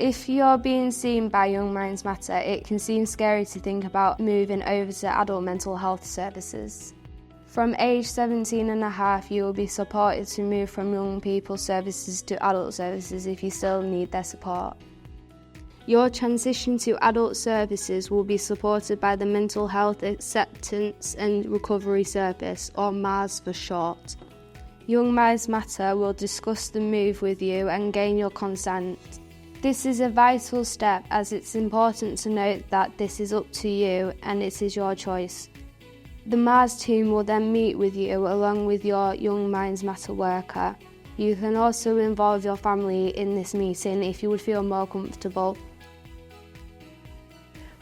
If you're being seen by Young Minds Matter, it can seem scary to think about moving over to adult mental health services. From age 17 and a half, you will be supported to move from young people services to adult services if you still need their support. Your transition to adult services will be supported by the Mental Health Acceptance and Recovery Service, or MARS for short. Young Minds Matter will discuss the move with you and gain your consent. This is a vital step, as it's important to note that this is up to you and it is your choice. The MARS team will then meet with you along with your Young Minds Matter worker. You can also involve your family in this meeting if you would feel more comfortable.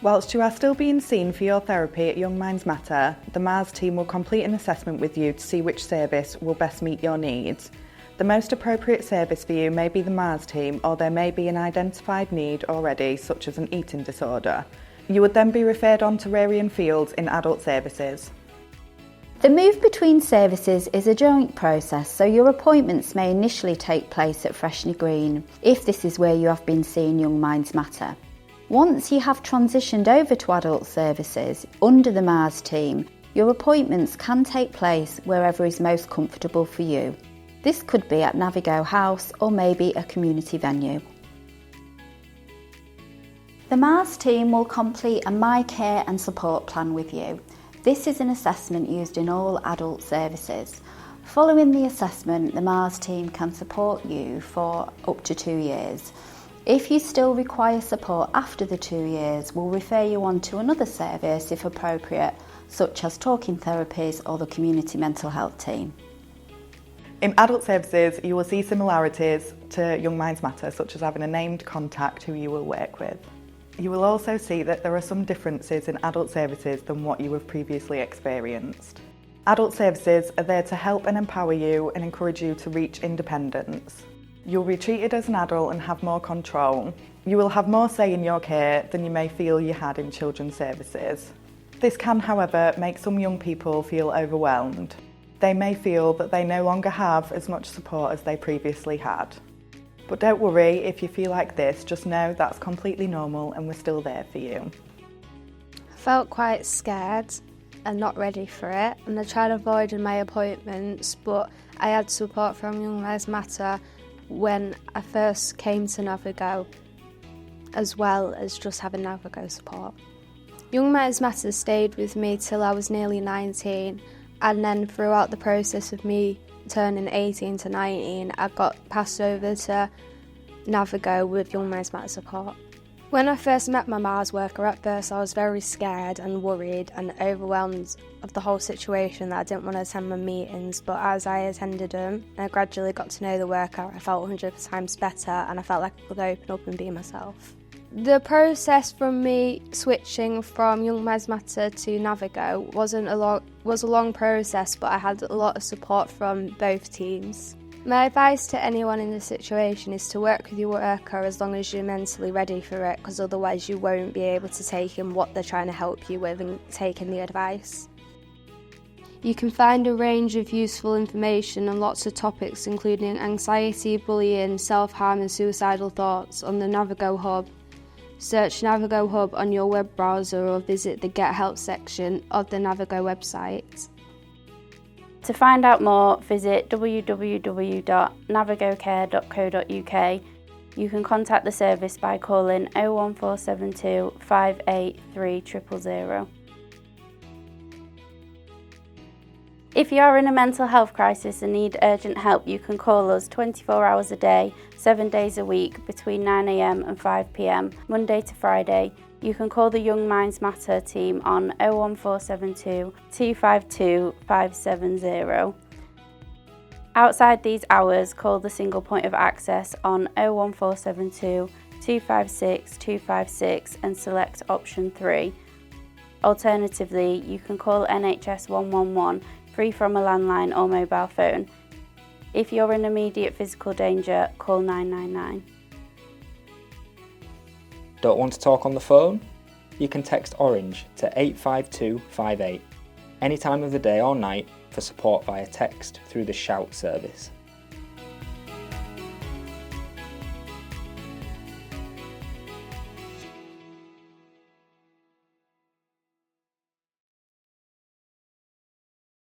Whilst you are still being seen for your therapy at Young Minds Matter, the MARS team will complete an assessment with you to see which service will best meet your needs. The most appropriate service for you may be the MARS team, or there may be an identified need already, such as an eating disorder. You would then be referred on to Rarian Fields in adult services. The move between services is a joint process, so your appointments may initially take place at Freshney Green, if this is where you have been seeing Young Minds Matter. Once you have transitioned over to adult services under the MARS team, your appointments can take place wherever is most comfortable for you. This could be at Navigo House or maybe a community venue. The MARS team will complete a My Care and Support Plan with you. This is an assessment used in all adult services. Following the assessment, the MARS team can support you for up to 2 years. If you still require support after the 2 years, we'll refer you on to another service if appropriate, such as talking therapies or the community mental health team. In adult services, you will see similarities to Young Minds Matter, such as having a named contact who you will work with. You will also see that there are some differences in adult services than what you have previously experienced. Adult services are there to help and empower you and encourage you to reach independence. You'll be treated as an adult and have more control. You will have more say in your care than you may feel you had in children's services. This can, however, make some young people feel overwhelmed. They may feel that they no longer have as much support as they previously had. But don't worry if you feel like this, just know that's completely normal and we're still there for you. I felt quite scared and not ready for it, and I tried avoiding my appointments, but I had support from Young Minds Matter when I first came to Navigo, as well as just having Navigo support. Young Minds Matter stayed with me till I was nearly 19, and then throughout the process of me turning 18 to 19, I got passed over to Navigo with Young Minds Matter support. When I first met my MARS worker, at first I was very scared and worried and overwhelmed of the whole situation, that I didn't want to attend my meetings, but as I attended them and I gradually got to know the worker, I felt 100 times better and I felt like I could open up and be myself. The process from me switching from Young Minds Matter to Navigo was a long process, but I had a lot of support from both teams. My advice to anyone in this situation is to work with your worker as long as you're mentally ready for it, because otherwise you won't be able to take in what they're trying to help you with and take in the advice. You can find a range of useful information on lots of topics including anxiety, bullying, self-harm and suicidal thoughts on the Navigo Hub. Search Navigo Hub on your web browser or visit the Get Help section of the Navigo website. To find out more, visit www.navigocare.co.uk. You can contact the service by calling 01472 583 000. If you are in a mental health crisis and need urgent help, you can call us 24 hours a day, 7 days a week, between 9 a.m. and 5 p.m, Monday to Friday. You can call the Young Minds Matter team on 01472 252 570. Outside these hours, call the single point of access on 01472 256 256 and select option 3. Alternatively, you can call NHS 111 free from a landline or mobile phone. If you're in immediate physical danger, call 999. Don't want to talk on the phone? You can text Orange to 85258 any time of the day or night for support via text through the Shout service.